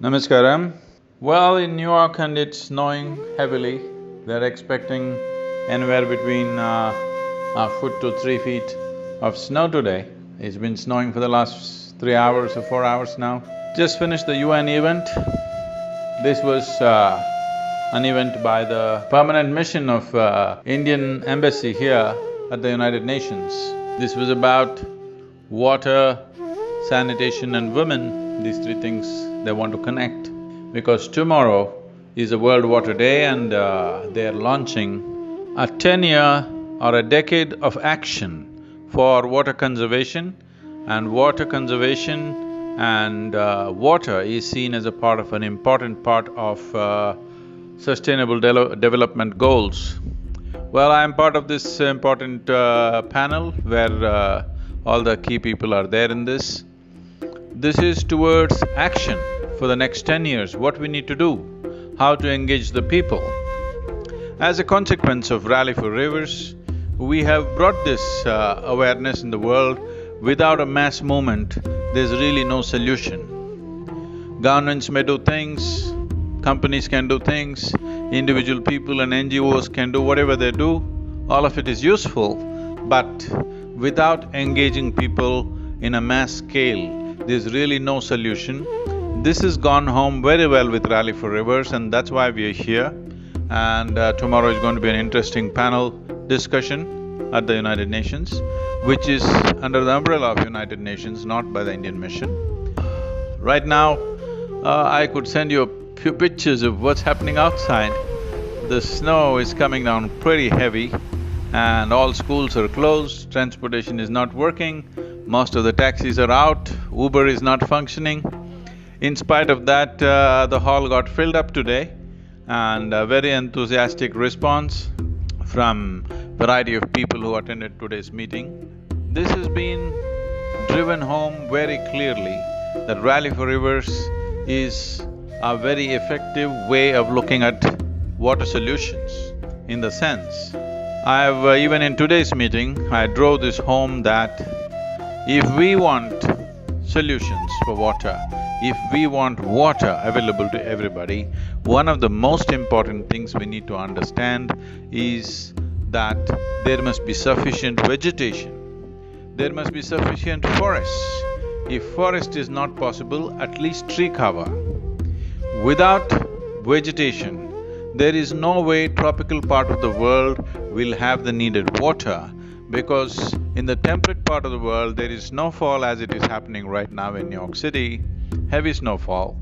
Namaskaram. Well, in New York and it's snowing heavily. They're expecting anywhere between a foot to 3 feet of snow today. It's been snowing for the last 3 hours or 4 hours now. Just finished the UN event. This was an event by the permanent mission of Indian embassy here at the United Nations. This was about water, sanitation and women, these three things they want to connect. Because tomorrow is a World Water Day and they're launching a 10-year or a decade of action for water conservation. And water conservation and water is seen as a part of an important part of sustainable development goals. Well, I am part of this important panel where all the key people are there in this. This is towards action for the next 10 years, what we need to do, how to engage the people. As a consequence of Rally for Rivers, we have brought this awareness in the world. Without a mass movement, there's really no solution. Governments may do things, companies can do things, individual people and NGOs can do whatever they do, all of it is useful, but without engaging people in a mass scale, there's really no solution. This has gone home very well with Rally for Rivers and that's why we are here. And tomorrow is going to be an interesting panel discussion at the United Nations, which is under the umbrella of United Nations, not by the Indian mission. Right now, I could send you a few pictures of what's happening outside. The snow is coming down pretty heavy and all schools are closed, transportation is not working, most of the taxis are out, Uber is not functioning. In spite of that, the hall got filled up today and a very enthusiastic response from variety of people who attended today's meeting. This has been driven home very clearly that Rally for Rivers is a very effective way of looking at water solutions. In the sense, even in today's meeting, I drove this home that if we want solutions for water, if we want water available to everybody, one of the most important things we need to understand is that there must be sufficient vegetation, there must be sufficient forests. If forest is not possible, at least tree cover. Without vegetation, there is no way tropical part of the world will have the needed water, because in the temperate part of the world, there is snowfall as it is happening right now in New York City, heavy snowfall.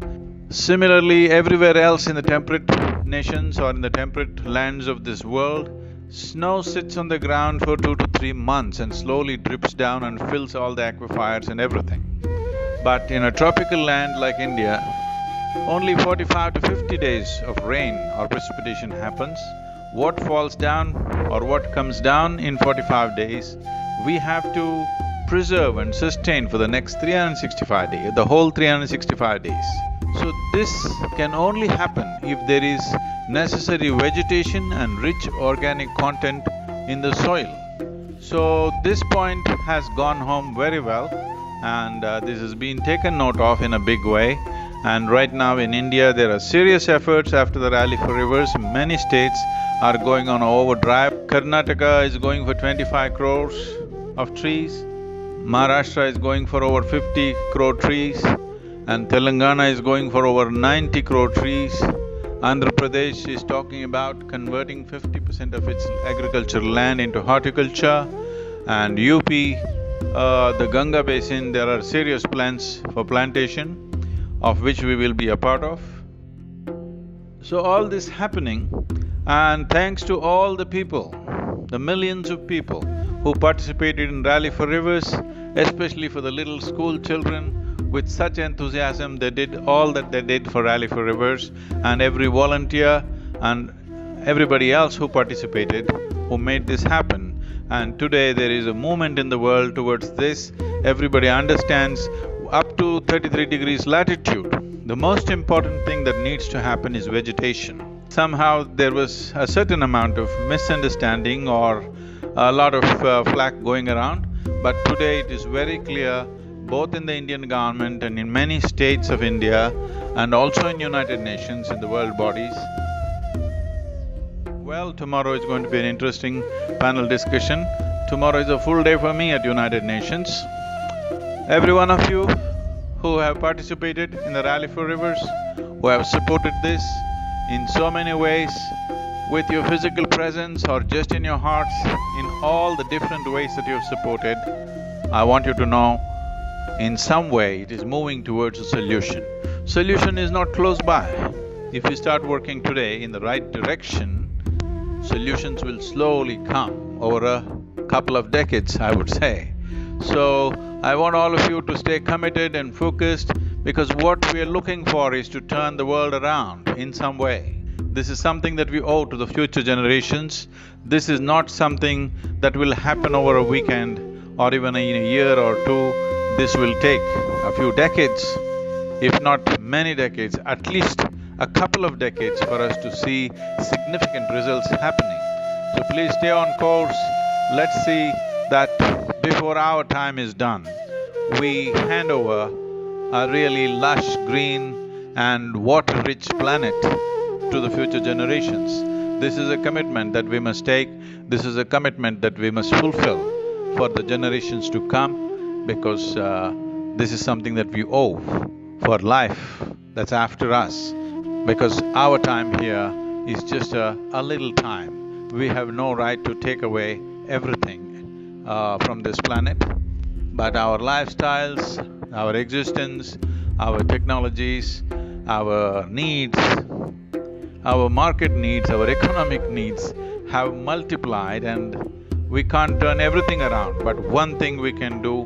Similarly, everywhere else in the temperate nations or in the temperate lands of this world, snow sits on the ground for 2 to 3 months and slowly drips down and fills all the aquifers and everything. But in a tropical land like India, only 45 to 50 days of rain or precipitation happens. What falls down or what comes down in 45 days, we have to preserve and sustain for the next 365 days, the whole 365 days. So this can only happen if there is necessary vegetation and rich organic content in the soil. So this point has gone home very well and this has been taken note of in a big way. And right now in India, there are serious efforts after the Rally for Rivers. Many states are going on overdrive. Karnataka is going for 25 crores of trees, Maharashtra is going for over 50 crore trees, and Telangana is going for over 90 crore trees. Andhra Pradesh is talking about converting 50% of its agricultural land into horticulture, and UP, the Ganga basin, there are serious plans for plantation, of which we will be a part of. So all this happening, and thanks to all the people, the millions of people who participated in Rally for Rivers, especially for the little school children, with such enthusiasm they did all that they did for Rally for Rivers, and every volunteer and everybody else who participated, who made this happen. And today there is a movement in the world towards this. Everybody understands up to 33 degrees latitude, the most important thing that needs to happen is vegetation. Somehow there was a certain amount of misunderstanding or a lot of flack going around, but today it is very clear both in the Indian government and in many states of India and also in United Nations, in the world bodies. Well, tomorrow is going to be an interesting panel discussion. Tomorrow is a full day for me at United Nations. Every one of you who have participated in the Rally for Rivers, who have supported this in so many ways, with your physical presence or just in your hearts, in all the different ways that you have supported, I want you to know, in some way it is moving towards a solution. Solution is not close by. If you start working today in the right direction, solutions will slowly come over a couple of decades, I would say. So, I want all of you to stay committed and focused, because what we are looking for is to turn the world around in some way. This is something that we owe to the future generations. This is not something that will happen over a weekend or even in a year or two. This will take a few decades, if not many decades, at least a couple of decades for us to see significant results happening. So please stay on course. Let's see that before our time is done, we hand over a really lush, green and water-rich planet to the future generations. This is a commitment that we must take. This is a commitment that we must fulfill for the generations to come, because this is something that we owe for life that's after us. Because our time here is just a little time. We have no right to take away everything from this planet, but our lifestyles, our existence, our technologies, our needs, our market needs, our economic needs have multiplied, and we can't turn everything around. But one thing we can do,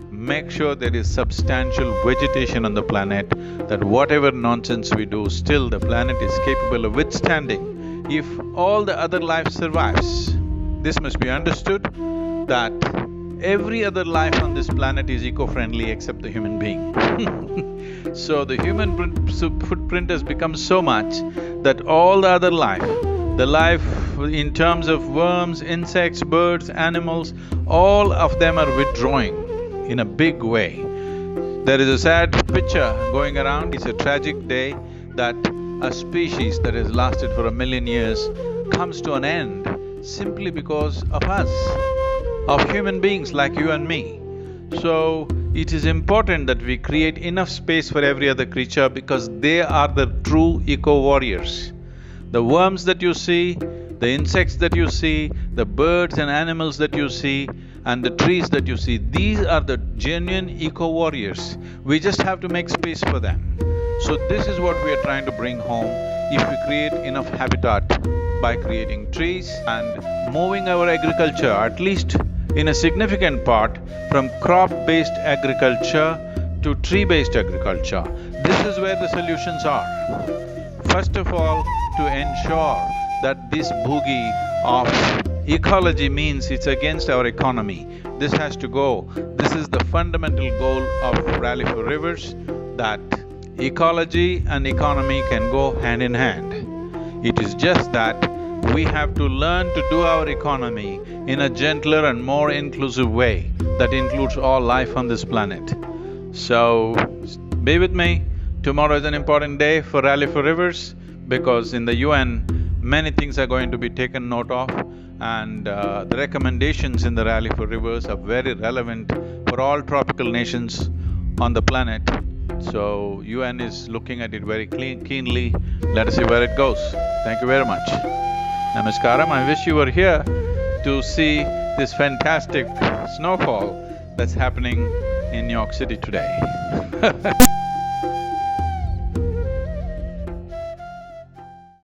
make sure there is substantial vegetation on the planet, that whatever nonsense we do, still the planet is capable of withstanding if all the other life survives. This must be understood, that every other life on this planet is eco-friendly except the human being. So the human footprint has become so much that all the other life, the life in terms of worms, insects, birds, animals, all of them are withdrawing in a big way. There is a sad picture going around. It's a tragic day that a species that has lasted for 1,000,000 years comes to an end simply because of us, of human beings like you and me. So, it is important that we create enough space for every other creature, because they are the true eco-warriors. The worms that you see, the insects that you see, the birds and animals that you see, and the trees that you see, these are the genuine eco-warriors. We just have to make space for them. So this is what we are trying to bring home if we create enough habitat by creating trees and moving our agriculture, at least in a significant part, from crop-based agriculture to tree-based agriculture. This is where the solutions are. First of all, to ensure that this boogie of ecology means it's against our economy. This has to go. This is the fundamental goal of Rally for Rivers, that ecology and economy can go hand in hand. It is just that we have to learn to do our economy in a gentler and more inclusive way that includes all life on this planet. So, be with me. Tomorrow is an important day for Rally for Rivers, because in the UN, many things are going to be taken note of, and the recommendations in the Rally for Rivers are very relevant for all tropical nations on the planet. So, UN is looking at it very keenly. Let us see where it goes. Thank you very much. Namaskaram. I wish you were here to see this fantastic snowfall that's happening in New York City today.